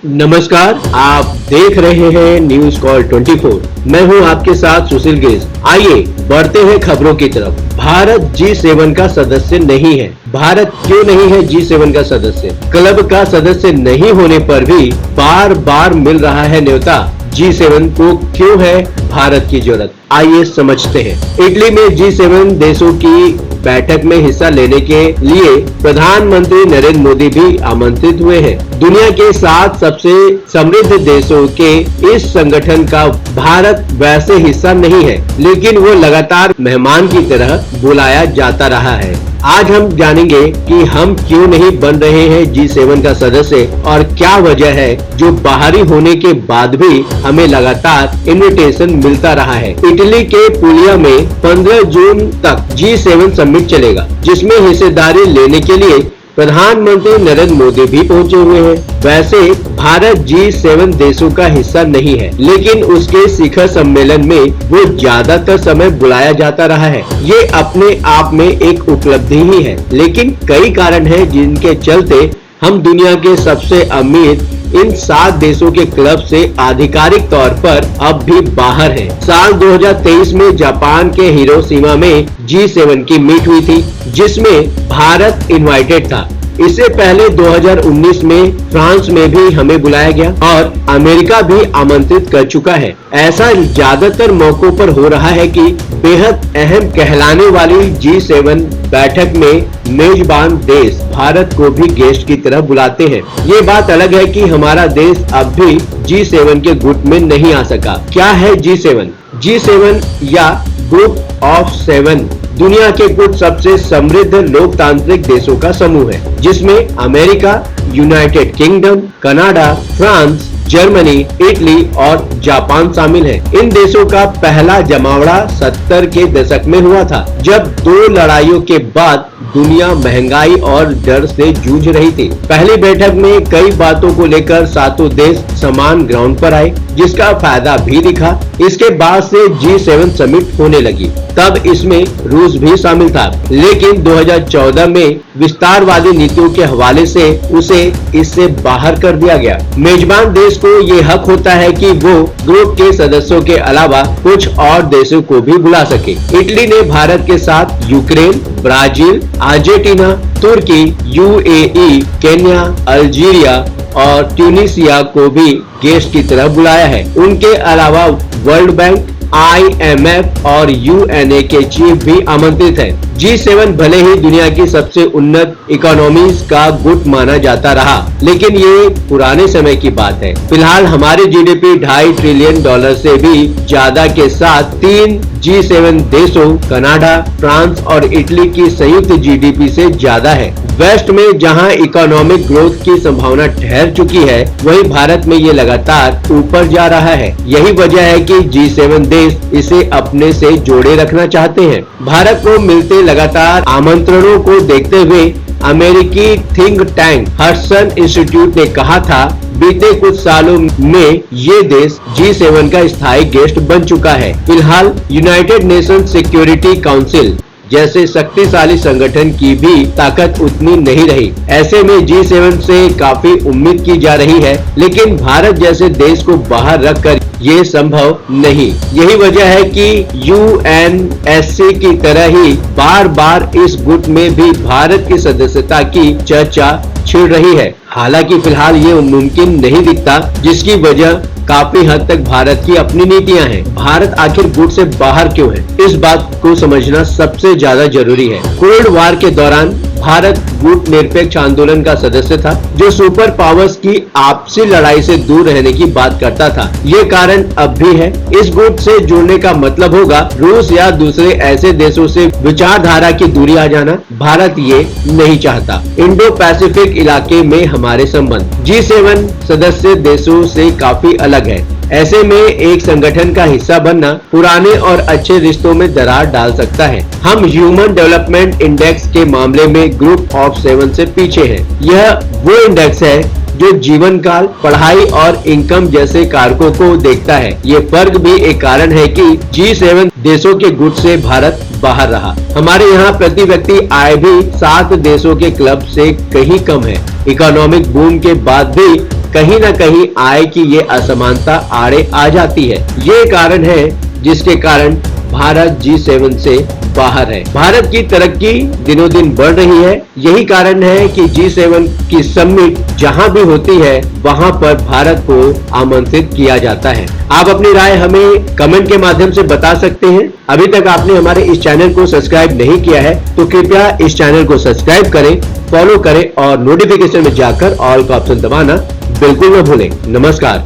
नमस्कार, आप देख रहे हैं न्यूज कॉल 24। मैं हूं आपके साथ सुशील गेस। आइए बढ़ते हैं खबरों की तरफ। भारत G7 का सदस्य नहीं है। भारत क्यों नहीं है G7 का सदस्य? क्लब का सदस्य नहीं होने पर भी बार बार मिल रहा है न्योता। G7 को क्यों है भारत की जरूरत? आइए समझते हैं। इटली में G7 देशों की बैठक में हिस्सा लेने के लिए प्रधानमंत्री नरेंद्र मोदी भी आमंत्रित हुए हैं। दुनिया के 7 सबसे समृद्ध देशों के इस संगठन का भारत वैसे हिस्सा नहीं है, लेकिन वो लगातार मेहमान की तरह बुलाया जाता रहा है। आज हम जानेंगे कि हम क्यों नहीं बन रहे हैं G7 का सदस्य और क्या वजह है जो बाहरी होने के बाद भी हमें लगातार इनविटेशन मिलता रहा है। इटली के पुलिया में 15 जून तक G7 समिट चलेगा, जिसमें हिस्सेदारी लेने के लिए प्रधानमंत्री नरेंद्र मोदी भी पहुंचे हुए हैं। वैसे भारत G7 देशों का हिस्सा नहीं है, लेकिन उसके शिखर सम्मेलन में वो ज्यादातर समय बुलाया जाता रहा है। ये अपने आप में एक उपलब्धि ही है, लेकिन कई कारण हैं जिनके चलते हम दुनिया के सबसे अमीर इन 7 देशों के क्लब से आधिकारिक तौर पर अब भी बाहर हैं। साल 2023 में जापान के हिरोशिमा में G7 की मीट हुई थी, जिसमें भारत इनवाइटेड था। इससे पहले 2019 में फ्रांस में भी हमें बुलाया गया और अमेरिका भी आमंत्रित कर चुका है। ऐसा ज्यादातर मौकों पर हो रहा है कि बेहद अहम कहलाने वाली G7 बैठक में मेजबान देश भारत को भी गेस्ट की तरह बुलाते हैं। ये बात अलग है कि हमारा देश अब भी G7 के गुट में नहीं आ सका। क्या है G7? G7 या ग्रुप ऑफ 7 दुनिया के कुछ सबसे समृद्ध लोकतांत्रिक देशों का समूह है, जिसमें America, United kingdom, Canada, France, Germany, Italy और जापान शामिल है। इन देशों का पहला जमावड़ा 70 के दशक में हुआ था, जब 2 लड़ाइयों के बाद दुनिया महंगाई और डर से जूझ रही थी। पहली बैठक में कई बातों को लेकर 7 देश समान ग्राउंड पर आए, जिसका फायदा भी दिखा। इसके बाद से G7 समिट होने लगी, तब इसमें रूस भी शामिल था, लेकिन 2014 में विस्तारवादी नीतियों के हवाले से उसे इससे बाहर कर दिया गया। मेजबान देश को ये हक होता है कि वो ग्रुप के सदस्यों के अलावा कुछ और देशों को भी बुला सके। इटली ने भारत के साथ यूक्रेन, ब्राजील, अर्जेंटीना, तुर्की, UAE, केन्या, अल्जीरिया और ट्यूनीसिया को भी गेस्ट की तरह बुलाया है। उनके अलावा वर्ल्ड बैंक, IMF और UNA के चीफ भी आमंत्रित है। G7 भले ही दुनिया की सबसे उन्नत इकोनॉमीज का गुट माना जाता रहा, लेकिन ये पुराने समय की बात है। फिलहाल हमारी GDP $2.5 ट्रिलियन से भी ज्यादा के साथ 3 G7 देशों कनाडा, फ्रांस और इटली की संयुक्त GDP से ज्यादा है। वेस्ट में जहां इकोनॉमिक ग्रोथ की संभावना ठहर चुकी है, वहीं भारत में ये लगातार ऊपर जा रहा है। यही वजह है कि G7 देश इसे अपने से जोड़े रखना चाहते हैं। भारत को मिलते लगातार आमंत्रणों को देखते हुए अमेरिकी थिंक टैंक हडसन इंस्टीट्यूट ने कहा था, बीते कुछ सालों में ये देश G7 का स्थायी गेस्ट बन चुका है। फिलहाल यूनाइटेड नेशन सिक्योरिटी काउंसिल जैसे शक्तिशाली संगठन की भी ताकत उतनी नहीं रही। ऐसे में G7 से काफी उम्मीद की जा रही है, लेकिन भारत जैसे देश को बाहर रखकर ये संभव नहीं। यही वजह है कि UNSC की तरह ही बार बार इस गुट में भी भारत की सदस्यता की चर्चा छिड़ रही है। हालांकि फिलहाल ये मुमकिन नहीं दिखता, जिसकी वजह काफी हद तक भारत की अपनी नीतियां हैं। भारत आखिर गुट से बाहर क्यों है, इस बात को समझना सबसे ज्यादा जरूरी है। कोल्ड वॉर के दौरान भारत गुट निरपेक्ष आंदोलन का सदस्य था, जो सुपर पावर्स की आपसी लड़ाई से दूर रहने की बात करता था। ये कारण अब भी है। इस गुट से जुड़ने का मतलब होगा रूस या दूसरे ऐसे देशों से विचारधारा की दूरी आ जाना। भारत ये नहीं चाहता। इंडो पैसिफिक इलाके में हमारे संबंध G7 सदस्य देशों से काफी अलग है। ऐसे में एक संगठन का हिस्सा बनना पुराने और अच्छे रिश्तों में दरार डाल सकता है। हम ह्यूमन डेवलपमेंट इंडेक्स के मामले में ग्रुप ऑफ 7 से पीछे हैं। यह वो इंडेक्स है जो जीवन काल, पढ़ाई और इनकम जैसे कारकों को देखता है। ये फर्क भी एक कारण है कि G7 देशों के गुट से भारत बाहर रहा। हमारे यहाँ प्रति व्यक्ति आय भी 7 देशों के क्लब से कहीं कम है। इकोनॉमिक बूम के बाद भी कहीं न कहीं आय की ये असमानता आड़े आ जाती है। ये कारण है जिसके कारण भारत G7 से बाहर है। भारत की तरक्की दिनों दिन बढ़ रही है। यही कारण है कि G7 की समिट जहां भी होती है वहां पर भारत को आमंत्रित किया जाता है। आप अपनी राय हमें कमेंट के माध्यम से बता सकते हैं। अभी तक आपने हमारे इस चैनल को सब्सक्राइब नहीं किया है तो कृपया इस चैनल को सब्सक्राइब करें, फॉलो करें और नोटिफिकेशन में जाकर ऑल का ऑप्शन दबाना बिल्कुल न भूलें। नमस्कार।